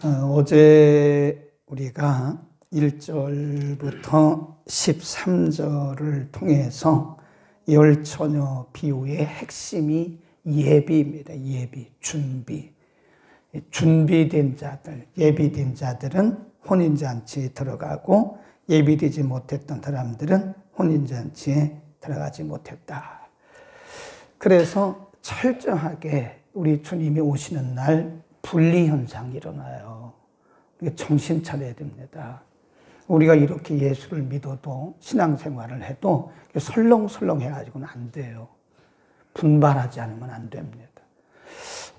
어제 우리가 1절부터 13절을 통해서 열처녀 비유의 핵심이 예비입니다. 예비, 준비. 준비된 자들, 예비된 자들은 혼인잔치에 들어가고 예비되지 못했던 사람들은 혼인잔치에 들어가지 못했다. 그래서 철저하게 우리 주님이 오시는 날 분리현상이 일어나요. 우리가 정신 차려야 됩니다. 우리가 이렇게 예수를 믿어도 신앙생활을 해도 설렁설렁 해가지고는 안 돼요. 분발하지 않으면 안 됩니다.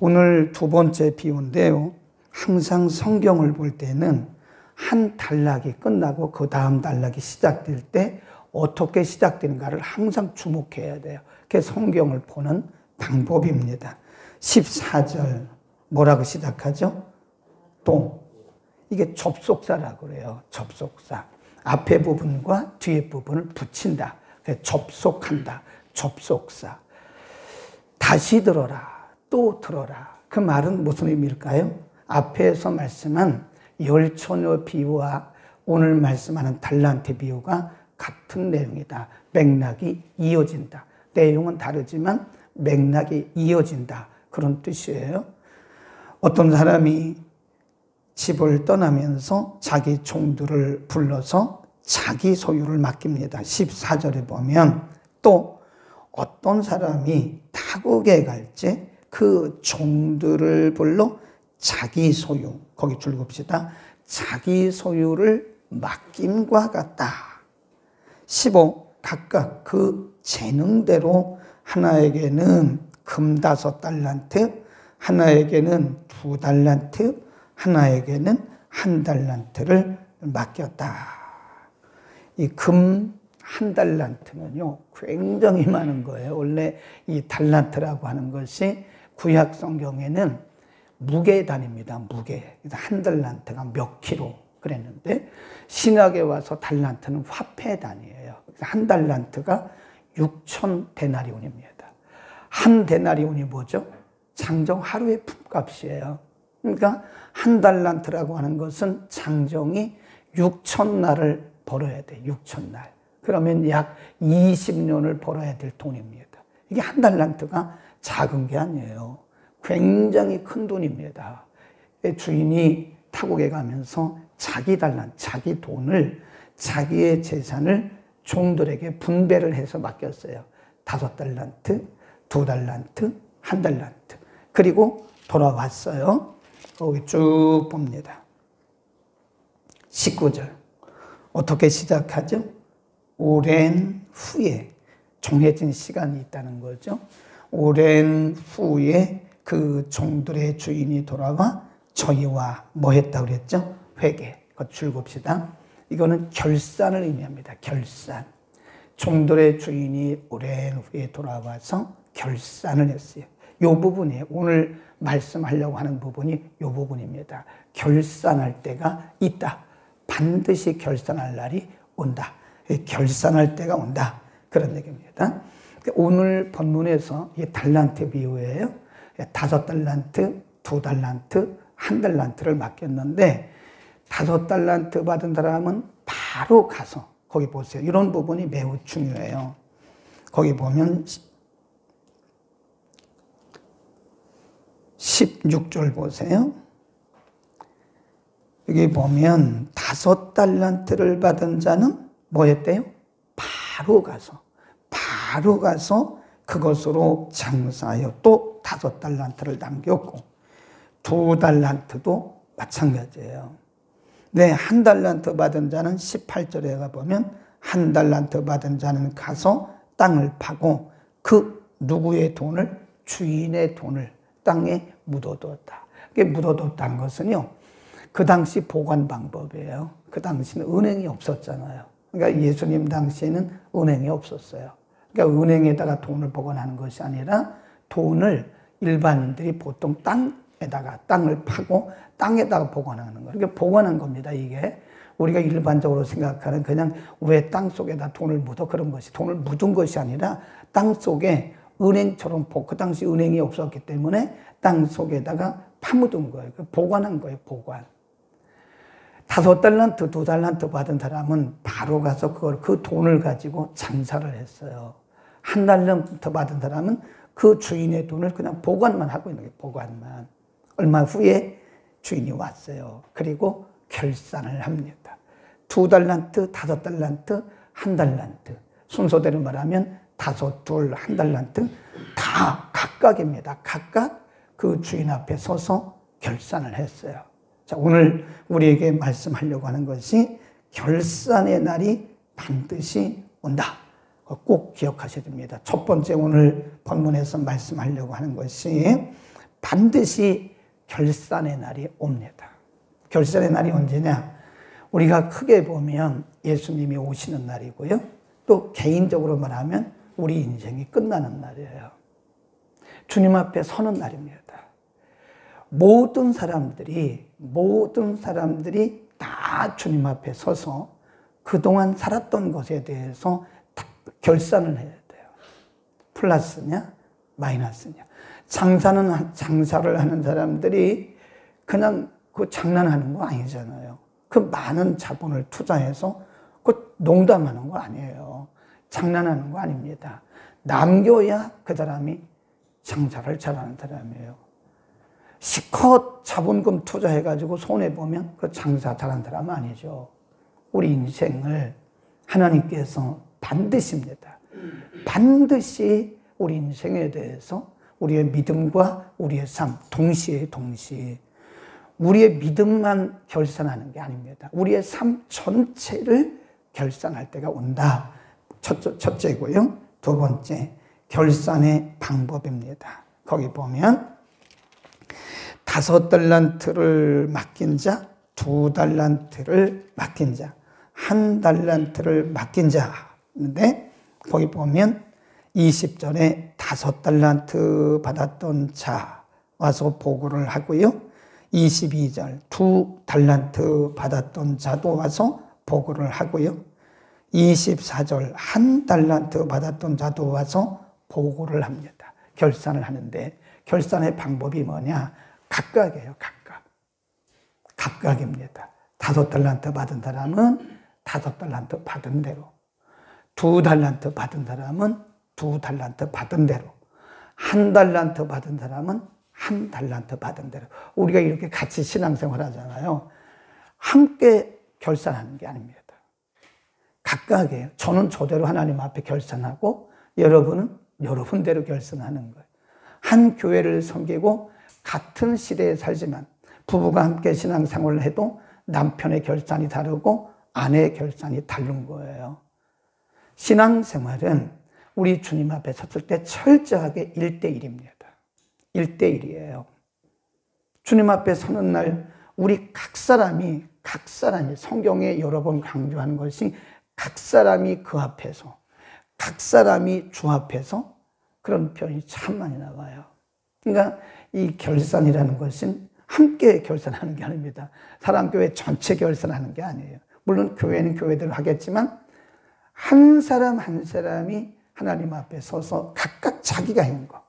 오늘 두 번째 비유인데요. 항상 성경을 볼 때는 한 단락이 끝나고 그 다음 단락이 시작될 때 어떻게 시작되는가를 항상 주목해야 돼요. 그게 성경을 보는 방법입니다. 14절 뭐라고 시작하죠? 또. 이게 접속사라고 그래요. 접속사. 앞에 부분과 뒤에 부분을 붙인다. 접속한다. 접속사. 다시 들어라. 또 들어라. 그 말은 무슨 의미일까요? 앞에서 말씀한 열처녀 비유와 오늘 말씀하는 달란트 비유가 같은 내용이다. 맥락이 이어진다. 내용은 다르지만 맥락이 이어진다. 그런 뜻이에요. 어떤 사람이 집을 떠나면서 자기 종들을 불러서 자기 소유를 맡깁니다. 14절에 보면 또 어떤 사람이 타국에 갈지 그 종들을 불러 자기 소유, 거기 줄봅시다. 자기 소유를 맡김과 같다. 15. 각각 그 재능대로 하나에게는 금 5달란트, 하나에게는 2달란트, 하나에게는 1달란트를 맡겼다. 이 금 1달란트는요, 굉장히 많은 거예요. 원래 이 달란트라고 하는 것이 구약 성경에는 무게 단위입니다. 무게. 1달란트가 몇 킬로 그랬는데 신약에 와서 달란트는 화폐 단위예요. 1달란트가 6,000데나리온입니다. 1데나리온이 뭐죠? 장정 하루의 품값이에요. 그러니까 1달란트라고 하는 것은 장정이 6,000날을 벌어야 돼. 6,000날. 그러면 약 20년을 벌어야 될 돈입니다. 이게 1달란트가 작은 게 아니에요. 굉장히 큰 돈입니다. 주인이 타국에 가면서 자기 달란트, 자기 돈을, 자기의 재산을 종들에게 분배를 해서 맡겼어요. 5달란트, 2달란트, 1달란트. 그리고 돌아왔어요. 거기 쭉 봅니다. 19절. 어떻게 시작하죠? 오랜 후에, 정해진 시간이 있다는 거죠. 오랜 후에 그 종들의 주인이 돌아와 저희와 뭐 했다고 그랬죠? 회개. 그거 줄봅시다. 이거는 결산을 의미합니다. 결산. 종들의 주인이 오랜 후에 돌아와서 결산을 했어요. 이 부분이에요. 오늘 말씀하려고 하는 부분이 이 부분입니다. 결산할 때가 있다. 반드시 결산할 날이 온다. 결산할 때가 온다. 그런 얘기입니다. 오늘 본문에서 이 달란트 비유예요. 5달란트, 2달란트, 1달란트를 맡겼는데 5달란트 받은 사람은 바로 가서 거기 보세요. 이런 부분이 매우 중요해요. 거기 보면 16절 보세요. 여기 보면 5달란트를 받은 자는 뭐 했대요? 바로 가서 그것으로 장사하여 또 5달란트를 남겼고 2달란트도 마찬가지예요. 네, 1달란트 받은 자는 18절에 가보면 1달란트 받은 자는 가서 땅을 파고 그 누구의 돈을? 주인의 돈을 땅에 묻어뒀다. 이게 묻어뒀다는 것은요, 그 당시 보관 방법이에요. 그 당시는 은행이 없었잖아요. 그러니까 예수님 당시에는 은행이 없었어요. 그러니까 은행에다가 돈을 보관하는 것이 아니라 돈을 일반인들이 보통 땅을 파고 땅에다가 보관하는 거예요. 그러니까 보관한 겁니다, 이게. 우리가 일반적으로 생각하는 그냥 왜 땅 속에다 돈을 묻어 그런 것이 돈을 묻은 것이 아니라 땅 속에 은행처럼 그 당시 은행이 없었기 때문에 땅 속에다가 파묻은 거예요. 보관한 거예요, 보관. 5달란트, 2달란트 받은 사람은 바로 가서 그 돈을 가지고 장사를 했어요. 1달란트 받은 사람은 그 주인의 돈을 그냥 보관만 하고 있는 거예요, 보관만. 얼마 후에 주인이 왔어요. 그리고 결산을 합니다. 2달란트, 5달란트, 1달란트. 순서대로 말하면 5, 2, 1달란트 다 각각입니다. 각각 그 주인 앞에 서서 결산을 했어요. 자, 오늘 우리에게 말씀하려고 하는 것이 결산의 날이 반드시 온다. 꼭 기억하셔야 됩니다. 첫 번째 오늘 본문에서 말씀하려고 하는 것이 반드시 결산의 날이 옵니다. 결산의 날이 언제냐? 우리가 크게 보면 예수님이 오시는 날이고요. 또 개인적으로 말하면 우리 인생이 끝나는 날이에요. 주님 앞에 서는 날입니다. 모든 사람들이 다 주님 앞에 서서 그동안 살았던 것에 대해서 다 결산을 해야 돼요. 플러스냐, 마이너스냐. 장사를 하는 사람들이 그냥 그 장난하는 거 아니잖아요. 그 많은 자본을 투자해서 그 농담하는 거 아니에요. 장난하는 거 아닙니다. 남겨야 그 사람이 장사를 잘하는 사람이에요. 실컷 자본금 투자해가지고 손해보면 그 장사 잘하는 사람은 아니죠. 우리 인생을 하나님께서 반드시입니다. 반드시 우리 인생에 대해서 우리의 믿음과 우리의 삶 동시에 우리의 믿음만 결산하는 게 아닙니다. 우리의 삶 전체를 결산할 때가 온다. 첫째고요. 두 번째, 결산의 방법입니다. 거기 보면 5달란트를 맡긴 자, 2달란트를 맡긴 자, 1달란트를 맡긴 자인데 거기 보면 20절에 5달란트 받았던 자 와서 보고를 하고요. 22절 2달란트 받았던 자도 와서 보고를 하고요. 24절 1달란트 받았던 자도 와서 보고를 합니다. 결산을 하는데 결산의 방법이 뭐냐? 각각이에요. 각각입니다. 5달란트 받은 사람은 5달란트 받은 대로, 2달란트 받은 사람은 2달란트 받은 대로, 1달란트 받은 사람은 1달란트 받은 대로. 우리가 이렇게 같이 신앙생활 하잖아요. 함께 결산하는 게 아닙니다. 각각이에요. 저는 저대로 하나님 앞에 결산하고 여러분은 여러분대로 결산하는 거예요. 한 교회를 섬기고 같은 시대에 살지만 부부가 함께 신앙생활을 해도 남편의 결산이 다르고 아내의 결산이 다른 거예요. 신앙생활은 우리 주님 앞에 섰을 때 철저하게 1대1입니다. 1대1이에요. 주님 앞에 서는 날 우리 각 사람이 성경에 여러 번 강조하는 것이 각 사람이 그 앞에서, 각 사람이 주 앞에서 그런 표현이 참 많이 나와요. 그러니까 이 결산이라는 것은 함께 결산하는 게 아닙니다. 사랑교회 전체 결산하는 게 아니에요. 물론 교회는 교회대로 하겠지만 한 사람 한 사람이 하나님 앞에 서서 각각 자기가 한 거,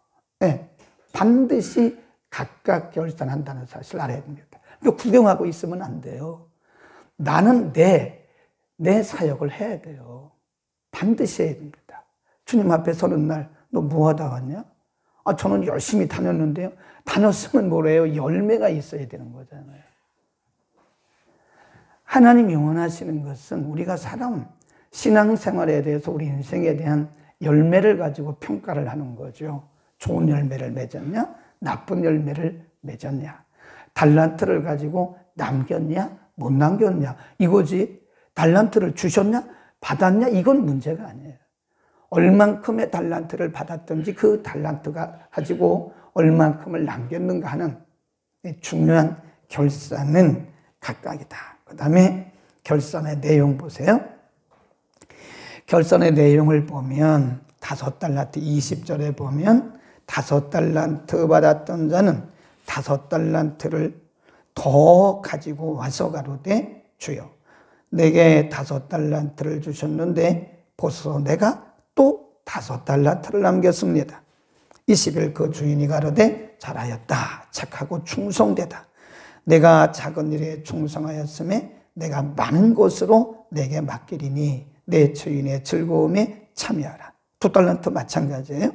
반드시 각각 결산한다는 사실을 알아야 됩니다. 그러니까 구경하고 있으면 안 돼요. 나는 내 사역을 해야 돼요. 반드시 해야 됩니다. 주님 앞에 서는 날 너 뭐 하다 왔냐? 저는 열심히 다녔는데요. 다녔으면 뭐래요? 열매가 있어야 되는 거잖아요. 하나님이 원하시는 것은 우리가 살아온 신앙생활에 대해서 우리 인생에 대한 열매를 가지고 평가를 하는 거죠. 좋은 열매를 맺었냐? 나쁜 열매를 맺었냐? 달란트를 가지고 남겼냐? 못 남겼냐? 이거지. 달란트를 주셨냐? 받았냐? 이건 문제가 아니에요. 얼만큼의 달란트를 받았든지 그 달란트가 가지고 얼만큼을 남겼는가 하는 중요한 결산은 각각이다. 그 다음에 결산의 내용 보세요. 결산의 내용을 보면 5달란트 20절에 보면 5달란트 받았던 자는 5달란트를 더 가지고 와서 가로되 주여 내게 5달란트를 주셨는데 보소서 내가 또 5달란트를 남겼습니다. 20일 그 주인이 가로되 잘하였다. 착하고 충성되다. 내가 작은 일에 충성하였음에 내가 많은 것으로 내게 맡기리니 내 주인의 즐거움에 참여하라. 2달란트 마찬가지예요.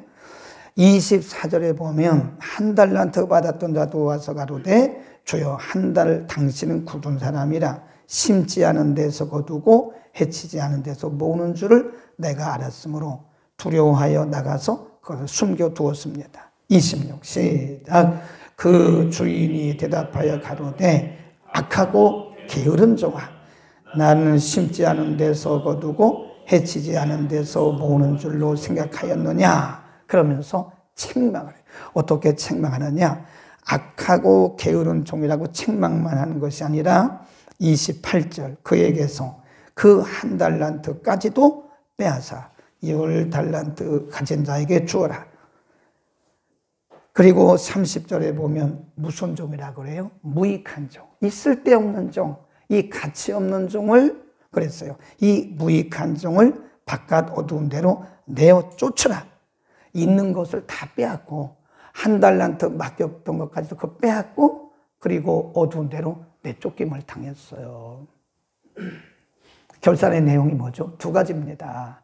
24절에 보면 1달란트 받았던 자도 와서 가로되 주여 1달 당신은 굳은 사람이라 심지 않은 데서 거두고 해치지 않은 데서 모으는 줄을 내가 알았으므로 두려워하여 나가서 그것을 숨겨두었습니다. 26 시작. 그 주인이 대답하여 가로되 악하고 게으른 종아, 나는 심지 않은 데서 거두고 해치지 않은 데서 모으는 줄로 생각하였느냐. 그러면서 책망을 해요. 어떻게 책망하느냐. 악하고 게으른 종이라고 책망만 하는 것이 아니라 28절 그에게서 그 1달란트까지도 빼앗아 10달란트 가진 자에게 주어라. 그리고 30절에 보면 무슨 종이라고 그래요? 무익한 종, 이 쓸데없는 종, 이 가치 없는 종을 그랬어요. 이 무익한 종을 바깥 어두운 데로 내어 쫓으라. 있는 것을 다 빼앗고 1달란트 맡겼던 것까지도 그거 빼앗고 그리고 어두운 데로 내쫓김을 당했어요. 결산의 내용이 뭐죠? 2가지입니다.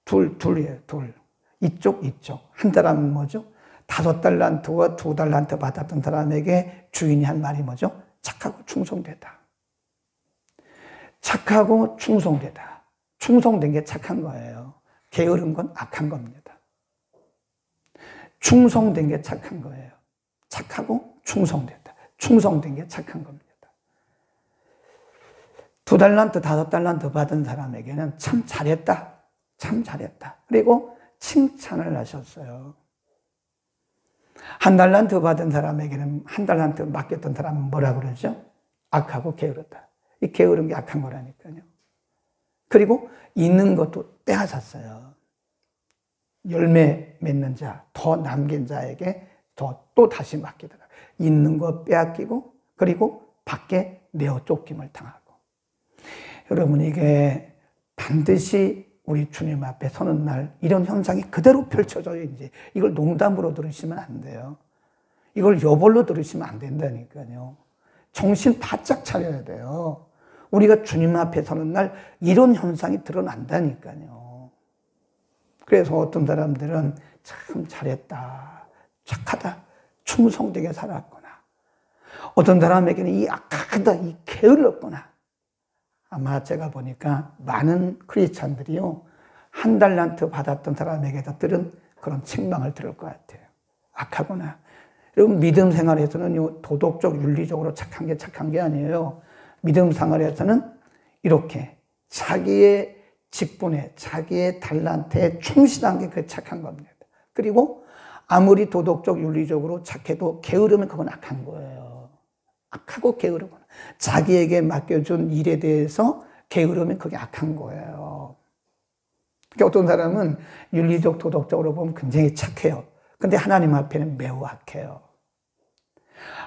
둘이에요. 둘. 이쪽. 한 사람은 뭐죠? 5달란트와 2달란트 받았던 사람에게 주인이 한 말이 뭐죠? 착하고 충성되다. 착하고 충성되다. 충성된 게 착한 거예요. 게으른 건 악한 겁니다. 충성된 게 착한 거예요. 착하고 충성되다. 충성된 게 착한 겁니다. 2달란트, 5달란트 받은 사람에게는 참 잘했다. 참 잘했다. 그리고 칭찬을 하셨어요. 1달란트 받은 사람에게는 1달란트 맡겼던 사람은 뭐라 그러죠? 악하고 게으르다. 이 게으른 게 악한 거라니까요. 그리고 있는 것도 빼앗았어요. 열매 맺는 자, 더 남긴 자에게 또 다시 맡기더라. 있는 거 빼앗기고 그리고 밖에 내어 쫓김을 당하고. 여러분, 이게 반드시 우리 주님 앞에 서는 날 이런 현상이 그대로 펼쳐져요. 이제 이걸 농담으로 들으시면 안 돼요. 이걸 여벌로 들으시면 안 된다니까요. 정신 바짝 차려야 돼요. 우리가 주님 앞에 서는 날 이런 현상이 드러난다니까요. 그래서 어떤 사람들은 참 잘했다, 착하다, 충성되게 살았구나. 어떤 사람에게는 이 악하다, 이 게을렀구나. 아마 제가 보니까 많은 크리스찬들이요, 1달란트 받았던 사람에게도 들은 그런 책망을 들을 것 같아요. 악하구나. 여러분, 믿음 생활에서는 도덕적, 윤리적으로 착한 게 아니에요. 믿음 생활에서는 이렇게 자기의 직분에, 자기의 달란트에 충실한 게 그 착한 겁니다. 그리고 아무리 도덕적, 윤리적으로 착해도 게으르면 그건 악한 거예요. 악하고 게으르구나. 자기에게 맡겨준 일에 대해서 게으르면 그게 악한 거예요. 그러니까 어떤 사람은 윤리적, 도덕적으로 보면 굉장히 착해요. 근데 하나님 앞에는 매우 악해요.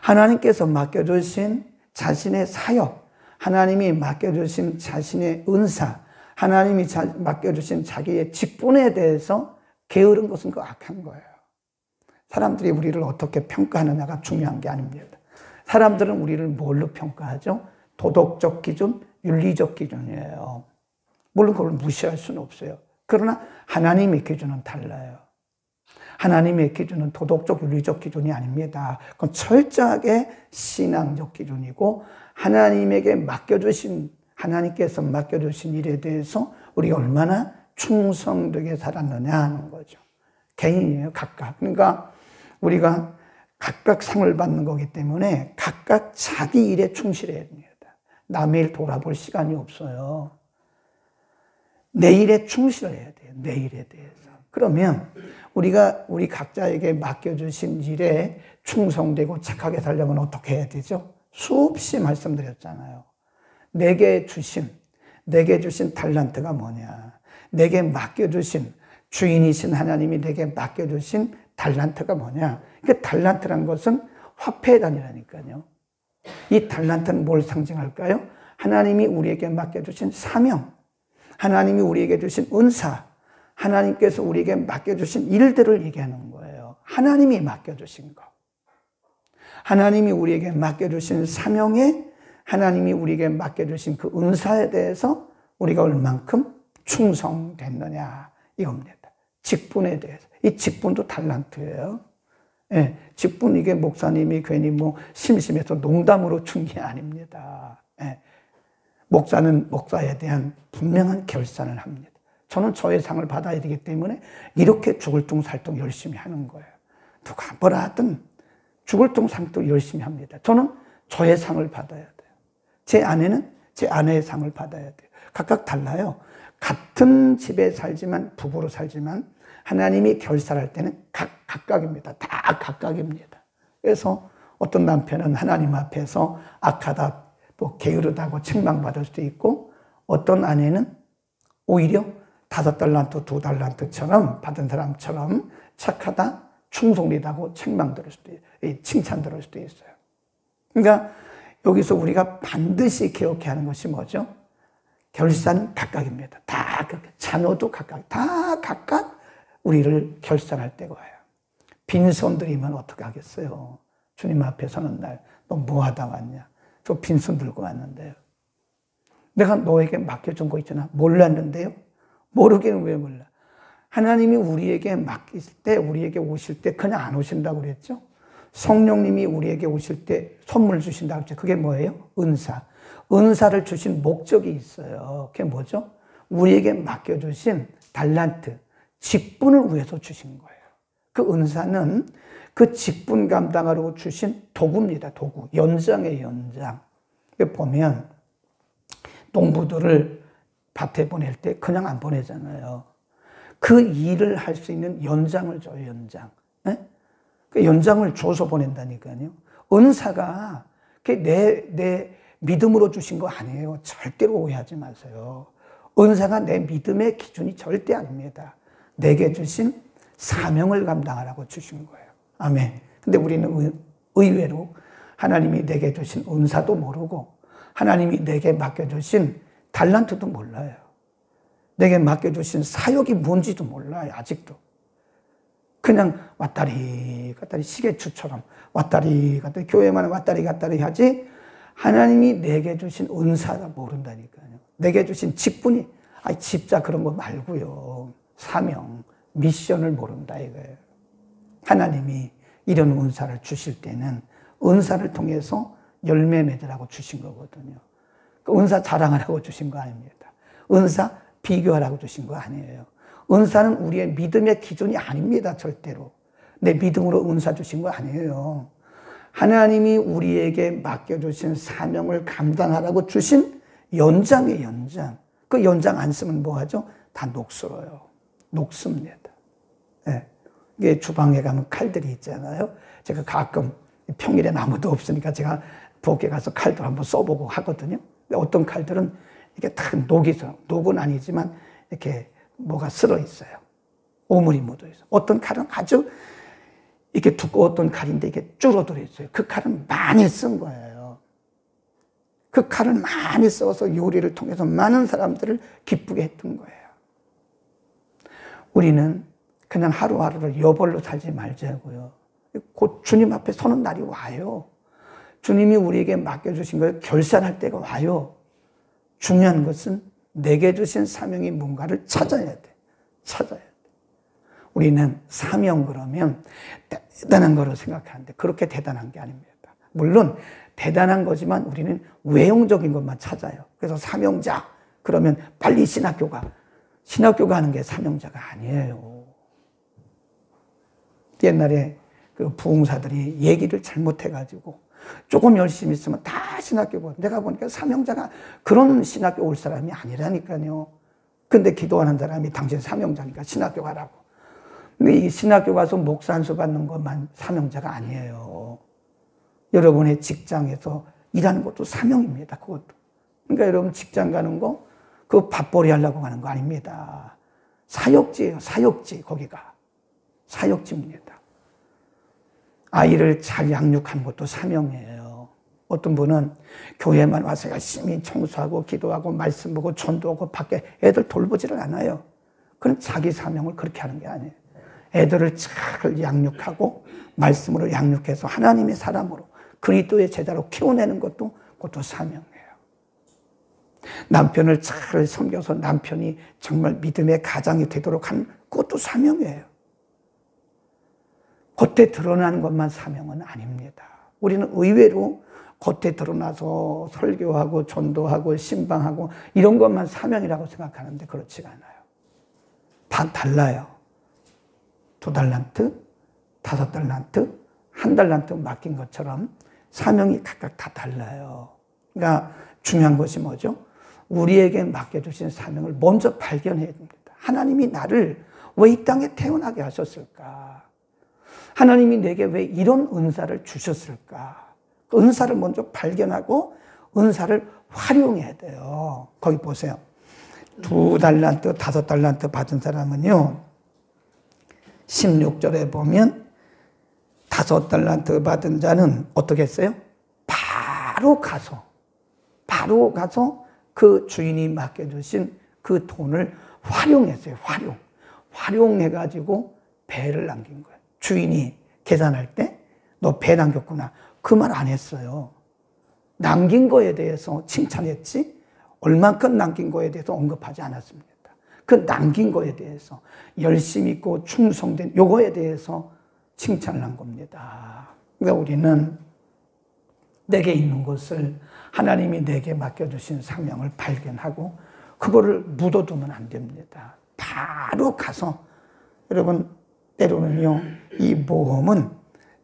하나님께서 맡겨주신 자신의 사역, 하나님이 맡겨주신 자신의 은사, 하나님이 맡겨주신 자기의 직분에 대해서 게으른 것은 그 악한 거예요. 사람들이 우리를 어떻게 평가하느냐가 중요한 게 아닙니다. 사람들은 우리를 뭘로 평가하죠? 도덕적 기준, 윤리적 기준이에요. 물론 그걸 무시할 수는 없어요. 그러나 하나님의 기준은 달라요. 하나님의 기준은 도덕적, 윤리적 기준이 아닙니다. 그건 철저하게 신앙적 기준이고 하나님에게 맡겨주신, 하나님께서 맡겨주신 일에 대해서 우리가 얼마나 충성되게 살았느냐 하는 거죠. 개인이에요, 각각. 그러니까 우리가 각각 상을 받는 거기 때문에 각각 자기 일에 충실해야 됩니다. 남의 일 돌아볼 시간이 없어요. 내 일에 충실해야 돼요. 내 일에 대해서. 그러면 우리 각자에게 맡겨주신 일에 충성되고 착하게 살려면 어떻게 해야 되죠? 수없이 말씀드렸잖아요. 내게 주신 달란트가 뭐냐? 내게 맡겨주신 주인이신 하나님이 내게 맡겨주신 달란트가 뭐냐? 그 달란트란 것은 화폐의 단위라니까요. 이 달란트는 뭘 상징할까요? 하나님이 우리에게 맡겨주신 사명, 하나님이 우리에게 주신 은사, 하나님께서 우리에게 맡겨주신 일들을 얘기하는 거예요. 하나님이 맡겨주신 것. 하나님이 우리에게 맡겨주신 사명에 하나님이 우리에게 맡겨주신 그 은사에 대해서 우리가 얼만큼 충성됐느냐 이겁니다. 직분에 대해서. 이 직분도 달란트예요. 예, 직분 이게 목사님이 괜히 뭐 심심해서 농담으로 준 게 아닙니다. 예, 목사는 목사에 대한 분명한 결산을 합니다. 저는 저의 상을 받아야 되기 때문에 이렇게 죽을 둥살둥 열심히 하는 거예요. 누가 뭐라 하든 죽을 둥살둥 열심히 합니다. 저는 저의 상을 받아야 돼요. 제 아내는 제 아내의 상을 받아야 돼요. 각각 달라요. 같은 집에 살지만 부부로 살지만 하나님이 결산할 때는 각각입니다. 다 각각입니다. 그래서 어떤 남편은 하나님 앞에서 악하다, 또 게으르다고 책망받을 수도 있고 어떤 아내는 오히려 5달란트, 2달란트처럼 받은 사람처럼 착하다, 충성되다고 책망 들을 수도 있어요. 칭찬 들을 수도 있어요. 그러니까 여기서 우리가 반드시 기억해야 하는 것이 뭐죠? 결산은 각각입니다. 다 각각. 자녀도 각각. 다 각각 우리를 결산할 때가 와요. 빈손 들이면 어떻게 하겠어요? 주님 앞에 서는 날, 너 뭐 하다 왔냐? 저 빈손 들고 왔는데요. 내가 너에게 맡겨준 거 있잖아. 몰랐는데요. 모르기는 왜 몰라? 하나님이 우리에게 맡기실 때, 우리에게 오실 때 그냥 안 오신다고 그랬죠? 성령님이 우리에게 오실 때 선물 주신다고 했죠. 그게 뭐예요? 은사. 은사를 주신 목적이 있어요. 그게 뭐죠? 우리에게 맡겨주신 달란트, 직분을 위해서 주신 거예요. 그 은사는 그 직분 감당하려고 주신 도구입니다. 도구. 연장의 연장. 보면 농부들을 밭에 보낼 때 그냥 안 보내잖아요. 그 일을 할 수 있는 연장을 줘요. 연장. 네? 그 연장을 줘서 보낸다니까요. 은사가 내 믿음으로 주신 거 아니에요. 절대로 오해하지 마세요. 은사가 내 믿음의 기준이 절대 아닙니다. 내게 주신 사명을 감당하라고 주신 거예요. 아멘. 근데 우리는 의외로 하나님이 내게 주신 은사도 모르고 하나님이 내게 맡겨주신 달란트도 몰라요. 내게 맡겨주신 사역이 뭔지도 몰라요. 아직도. 그냥 왔다리 갔다리 시계추처럼 왔다리 갔다리 교회만 왔다리 갔다리 하지 하나님이 내게 주신 은사가 모른다니까요. 내게 주신 직분이 집자 그런 거 말고요. 사명, 미션을 모른다 이거예요. 하나님이 이런 은사를 주실 때는 은사를 통해서 열매 맺으라고 주신 거거든요. 그 은사 자랑하라고 주신 거 아닙니다. 은사 비교하라고 주신 거 아니에요. 은사는 우리의 믿음의 기준이 아닙니다. 절대로. 내 믿음으로 은사 주신 거 아니에요. 하나님이 우리에게 맡겨주신 사명을 감당하라고 주신 연장의 연장. 그 연장 안 쓰면 뭐하죠? 다 녹슬어요. 녹습니다. 네. 이게 주방에 가면 칼들이 있잖아요. 제가 가끔 평일에 아무도 없으니까 제가 부엌에 가서 칼도 한번 써보고 하거든요. 어떤 칼들은 이게 다 녹이 있어요. 녹은 아니지만 이렇게 뭐가 쓸어 있어요. 오물이 묻어 있어요. 어떤 칼은 아주 이렇게 두꺼웠던 칼인데 이게 줄어들어 있어요. 그 칼은 많이 쓴 거예요. 그 칼을 많이 써서 요리를 통해서 많은 사람들을 기쁘게 했던 거예요. 우리는 그냥 하루하루를 여벌로 살지 말자고요. 곧 주님 앞에 서는 날이 와요. 주님이 우리에게 맡겨주신 걸 결산할 때가 와요. 중요한 것은 내게 주신 사명이 뭔가를 찾아야 돼. 찾아야 돼. 우리는 사명 그러면 대단한 거로 생각하는데 그렇게 대단한 게 아닙니다. 물론 대단한 거지만 우리는 외형적인 것만 찾아요. 그래서 사명자 그러면 빨리 신학교 가는 게 사명자가 아니에요. 옛날에 그 부흥사들이 얘기를 잘못해가지고 조금 열심히 있으면 다 신학교 가. 내가 보니까 사명자가 그런 신학교 올 사람이 아니라니까요. 근데 기도하는 사람이 당신 사명자니까 신학교 가라고. 근데 이 신학교 가서 목사 안수 받는 것만 사명자가 아니에요. 여러분의 직장에서 일하는 것도 사명입니다. 그것도. 그러니까 여러분 직장 가는 거 그거 밥벌이 하려고 가는 거 아닙니다. 사역지예요. 사역지 거기가. 사역지입니다. 아이를 잘 양육하는 것도 사명이에요. 어떤 분은 교회만 와서 열심히 청소하고 기도하고 말씀 보고 전도하고 밖에 애들 돌보지를 않아요. 그건 자기 사명을 그렇게 하는 게 아니에요. 애들을 잘 양육하고 말씀으로 양육해서 하나님의 사람으로 그리스도의 제자로 키워내는 것도 그것도 사명이에요. 남편을 잘 섬겨서 남편이 정말 믿음의 가장이 되도록 한 그것도 사명이에요. 겉에 드러나는 것만 사명은 아닙니다. 우리는 의외로 겉에 드러나서 설교하고 전도하고 신방하고 이런 것만 사명이라고 생각하는데 그렇지가 않아요. 다 달라요. 2달란트, 5달란트, 1달란트 맡긴 것처럼 사명이 각각 다 달라요. 그러니까 중요한 것이 뭐죠? 우리에게 맡겨주신 사명을 먼저 발견해야 됩니다. 하나님이 나를 왜 이 땅에 태어나게 하셨을까? 하나님이 내게 왜 이런 은사를 주셨을까? 그 은사를 먼저 발견하고 은사를 활용해야 돼요. 거기 보세요. 2달란트, 5달란트 받은 사람은요, 16절에 보면 5달란트 받은 자는 어떻게 했어요? 바로 가서 그 주인이 맡겨주신 그 돈을 활용했어요. 활용해가지고 배를 남긴 거예요. 주인이 계산할 때 너 배 남겼구나. 그 말 안 했어요. 남긴 거에 대해서 칭찬했지 얼만큼 남긴 거에 대해서 언급하지 않았습니다. 그 남긴 거에 대해서 열심히 있고 충성된 요거에 대해서 칭찬을 한 겁니다. 그러니까 우리는 내게 있는 것을 하나님이 내게 맡겨주신 사명을 발견하고 그거를 묻어두면 안 됩니다. 바로 가서 여러분 때로는요 이 모험은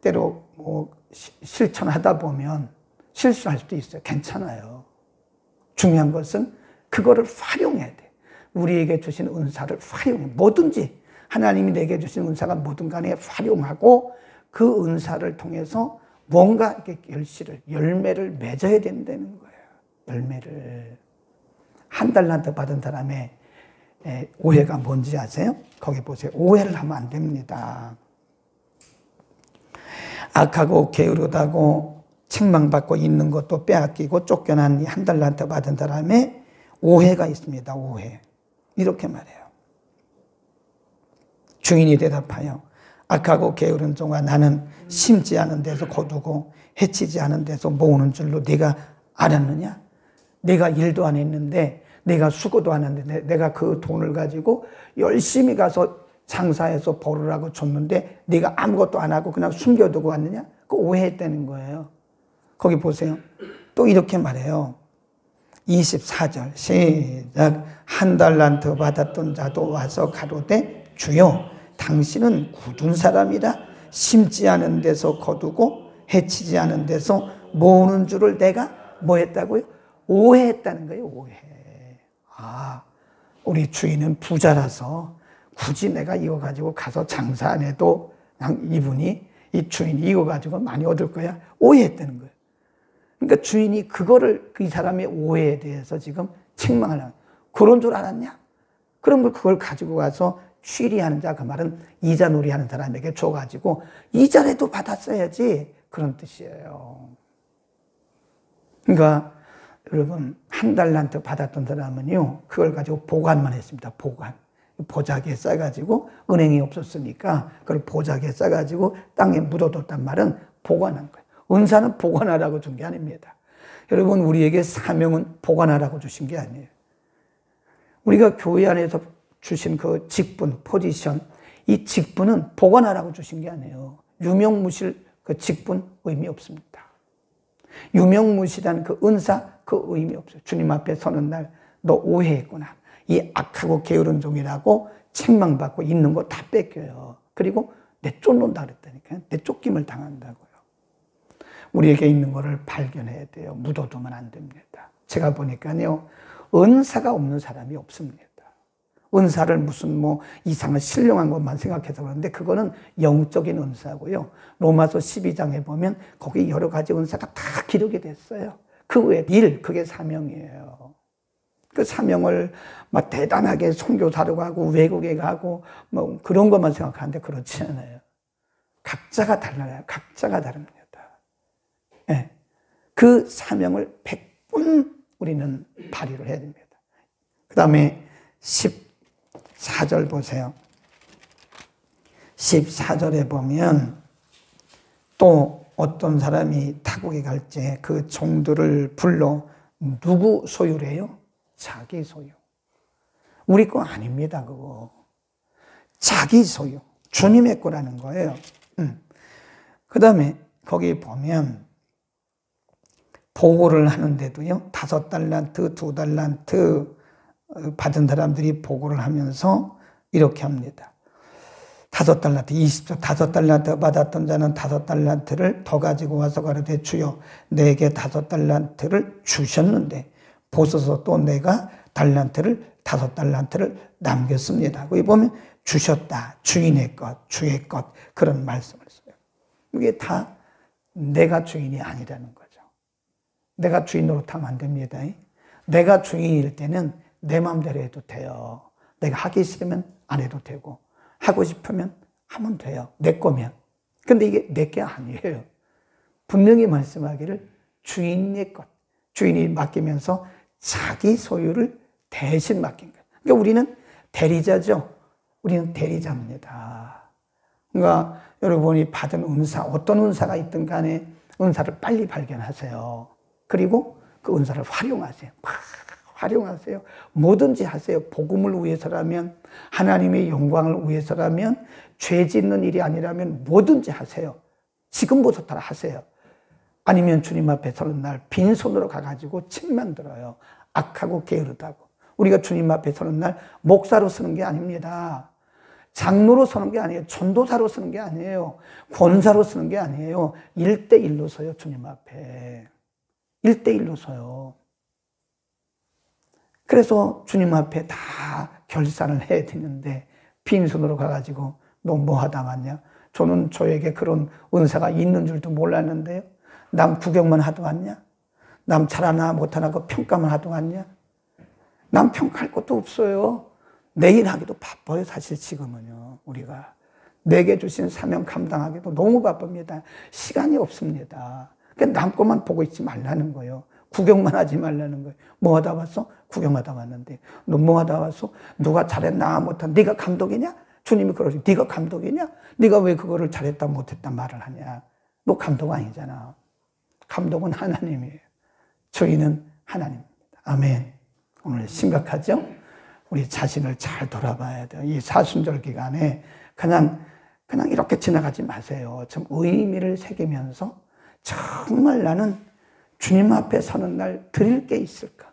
때로 실천하다 보면 실수할 수도 있어요. 괜찮아요. 중요한 것은 그거를 활용해야 돼. 우리에게 주신 은사를 활용해. 뭐든지 하나님이 내게 주신 은사가 뭐든 간에 활용하고 그 은사를 통해서 뭔가 이렇게 열매를 맺어야 된다는 거예요. 열매를. 1달란트 받은 사람의 오해가 뭔지 아세요? 거기 보세요. 오해를 하면 안 됩니다. 악하고 게으르다고 책망받고 있는 것도 빼앗기고 쫓겨난 이 1달란트 받은 사람의 오해가 있습니다. 오해. 이렇게 말해요. 주인이 대답하여 악하고 게으른 종아 나는 심지 않은 데서 거두고 해치지 않은 데서 모으는 줄로 네가 알았느냐? 내가 일도 안 했는데 내가 수고도 안 했는데 내가 그 돈을 가지고 열심히 가서 장사해서 벌으라고 줬는데 네가 아무것도 안 하고 그냥 숨겨두고 왔느냐? 그 오해했다는 거예요. 거기 보세요. 또 이렇게 말해요. 24절 시작. 1달란트 받았던 자도 와서 가로되 주여 당신은 굳은 사람이라 심지 않은 데서 거두고 해치지 않은 데서 모으는 줄을 내가 뭐 했다고요? 오해했다는 거예요. 오해. 우리 주인은 부자라서 굳이 내가 이거 가지고 가서 장사 안 해도 이분이 이 주인이 이거 가지고 많이 얻을 거야. 오해했다는 거예요. 그러니까 주인이 그거를 이 사람의 오해에 대해서 지금 책망하려고. 그런 줄 알았냐? 그럼 그걸 가지고 가서 취리하는 자, 그 말은 이자놀이 하는 사람에게 줘가지고 이자라도 받았어야지 그런 뜻이에요. 그러니까 여러분 1달란트 받았던 사람은요 그걸 가지고 보관만 했습니다. 보자기에 싸가지고 은행이 없었으니까 그걸 보자기에 싸가지고 땅에 묻어뒀단 말은 보관한 거예요. 은사는 보관하라고 준 게 아닙니다. 여러분 우리에게 사명은 보관하라고 주신 게 아니에요. 우리가 교회 안에서 주신 그 직분, 포지션, 이 직분은 보관하라고 주신 게 아니에요. 유명무실 그 직분 의미 없습니다. 유명무실한 그 은사 그 의미 없어요. 주님 앞에 서는 날 너 오해했구나. 이 악하고 게으른 종이라고 책망받고 있는 거 다 뺏겨요. 그리고 내쫓는다 그랬다니까요. 내쫓김을 당한다고요. 우리에게 있는 거를 발견해야 돼요. 묻어두면 안 됩니다. 제가 보니까요. 은사가 없는 사람이 없습니다. 은사를 무슨 이상한 신령한 것만 생각해서 그러는데 그거는 영적인 은사고요. 로마서 12장에 보면 거기 여러 가지 은사가 다 기록이 됐어요. 그 외에 일, 그게 사명이에요. 그 사명을 막 대단하게 선교사로 가고 외국에 가고 그런 것만 생각하는데 그렇지 않아요. 각자가 달라요. 각자가 다릅니다. 네. 그 사명을 100분 우리는 발휘를 해야 됩니다. 그 다음에 14절 보세요. 14절에 보면 또 어떤 사람이 타국에 갈 때 그 종들을 불러 누구 소유래요? 자기 소유. 우리 거 아닙니다, 그거. 자기 소유. 주님의 거라는 거예요. 그 다음에 거기 보면 보고를 하는데도요, 5달란트, 2달란트 받은 사람들이 보고를 하면서 이렇게 합니다. 5달란트, 20조, 5달란트 받았던 자는 5달란트를 더 가지고 와서 가로되 주여 내게 5달란트를 주셨는데 보소서 또 내가 5달란트를 남겼습니다. 거기 보면 주셨다, 주인의 것, 주의 것, 그런 말씀을 써요. 이게 다 내가 주인이 아니라는 거죠. 내가 주인 노릇하면 안 됩니다. 내가 주인일 때는 내 마음대로 해도 돼요. 내가 하기 싫으면 안 해도 되고 하고 싶으면 하면 돼요. 내 거면. 근데 이게 내 게 아니에요. 분명히 말씀하기를 주인의 것, 주인이 맡기면서 자기 소유를 대신 맡긴 거예요. 그러니까 우리는 대리자죠. 우리는 대리자입니다. 그러니까 여러분이 받은 은사, 어떤 은사가 있든 간에 은사를 빨리 발견하세요. 그리고 그 은사를 활용하세요. 활용하세요. 뭐든지 하세요. 복음을 위해서라면, 하나님의 영광을 위해서라면, 죄 짓는 일이 아니라면 뭐든지 하세요. 지금부터 하세요. 아니면 주님 앞에 서는 날 빈손으로 가가지고 책만 들어요. 악하고 게으르다고. 우리가 주님 앞에 서는 날 목사로 서는 게 아닙니다. 장로로 서는 게 아니에요. 전도사로 서는 게 아니에요. 권사로 서는 게 아니에요. 1대1로 서요. 주님 앞에. 1대1로 서요. 그래서 주님 앞에 다 결산을 해야 되는데 빈손으로 가가지고 너 뭐 하다 왔냐? 저는 저에게 그런 은사가 있는 줄도 몰랐는데요. 남 구경만 하다 왔냐? 남 잘하나 못하나 그 평가만 하다 왔냐? 남 평가할 것도 없어요. 내일 하기도 바빠요. 사실 지금은요. 우리가 내게 주신 사명 감당하기도 너무 바쁩니다. 시간이 없습니다. 그러니까 남 것만 보고 있지 말라는 거예요. 구경만 하지 말라는 거예요. 뭐 하다 왔어? 구경하다 왔는데. 너 뭐 하다 왔어? 누가 잘했나 못한 네가 감독이냐? 주님이 그러지. 네가 감독이냐? 네가 왜 그거를 잘했다 못했다 말을 하냐? 너 감독 아니잖아. 감독은 하나님이에요. 저희는 하나님입니다. 아멘. 오늘 심각하죠? 우리 자신을 잘 돌아봐야 돼요. 이 사순절 기간에 그냥 이렇게 지나가지 마세요. 좀 의미를 새기면서 정말 나는 주님 앞에 서는 날 드릴 게 있을까?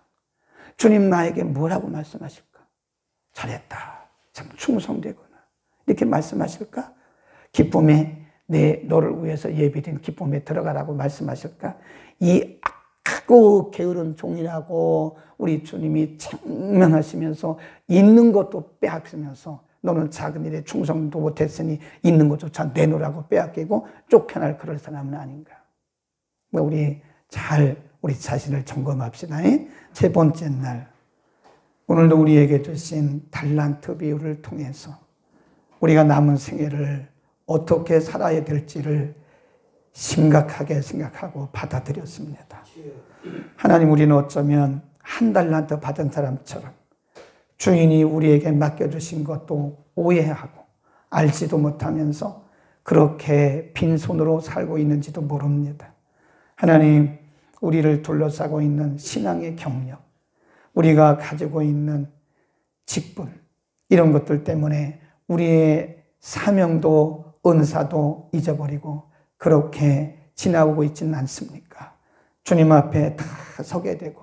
주님 나에게 뭐라고 말씀하실까? 잘했다. 참 충성되구나. 이렇게 말씀하실까? 기쁨에 너를 위해서 예비된 기쁨에 들어가라고 말씀하실까? 이 악하고 게으른 종이라고 우리 주님이 책망하시면서 있는 것도 빼앗으면서 너는 작은 일에 충성도 못했으니 있는 것조차 내놓으라고 빼앗기고 쫓겨날 그럴 사람은 아닌가? 우리 자신을 점검합시다. 세 번째 날, 오늘도 우리에게 주신 달란트 비유를 통해서 우리가 남은 생애를 어떻게 살아야 될지를 심각하게 생각하고 받아들였습니다. 하나님, 우리는 어쩌면 1달란트 받은 사람처럼 주인이 우리에게 맡겨주신 것도 오해하고 알지도 못하면서 그렇게 빈손으로 살고 있는지도 모릅니다. 하나님, 우리를 둘러싸고 있는 신앙의 경력, 우리가 가지고 있는 직분, 이런 것들 때문에 우리의 사명도 은사도 잊어버리고 그렇게 지나오고 있지는 않습니까? 주님 앞에 다 서게 되고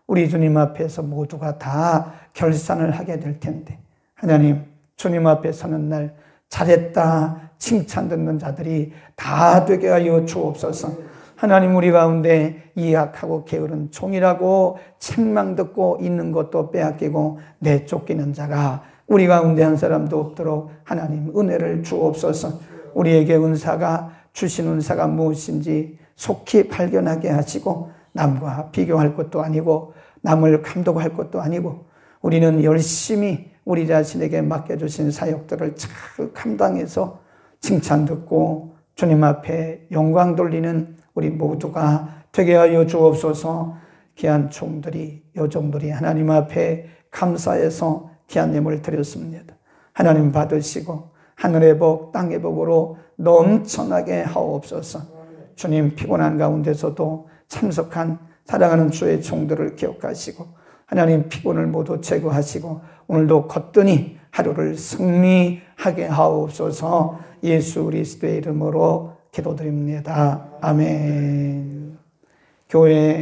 우리 주님 앞에서 모두가 다 결산을 하게 될 텐데, 하나님, 주님 앞에 서는 날 잘했다 칭찬 듣는 자들이 다 되게 하여 주옵소서. 하나님, 우리 가운데 이 악하고 게으른 종이라고 책망 듣고 있는 것도 빼앗기고 내쫓기는 자가 우리 가운데 한 사람도 없도록 하나님 은혜를 주옵소서. 우리에게 주신 은사가 무엇인지 속히 발견하게 하시고 남과 비교할 것도 아니고 남을 감독할 것도 아니고 우리는 열심히 우리 자신에게 맡겨주신 사역들을 잘 감당해서 칭찬 듣고 주님 앞에 영광 돌리는 우리 모두가 되게 하여 주옵소서. 귀한 종들이, 여종들이 하나님 앞에 감사해서 귀한 예물을 드렸습니다. 하나님 받으시고 하늘의 복, 땅의 복으로 넘쳐나게 하옵소서. 주님, 피곤한 가운데서도 참석한 사랑하는 주의 종들을 기억하시고 하나님 피곤을 모두 제거하시고 오늘도 거뜬히 하루를 승리하게 하옵소서. 예수 그리스도의 이름으로 기도드립니다. 아멘. 교회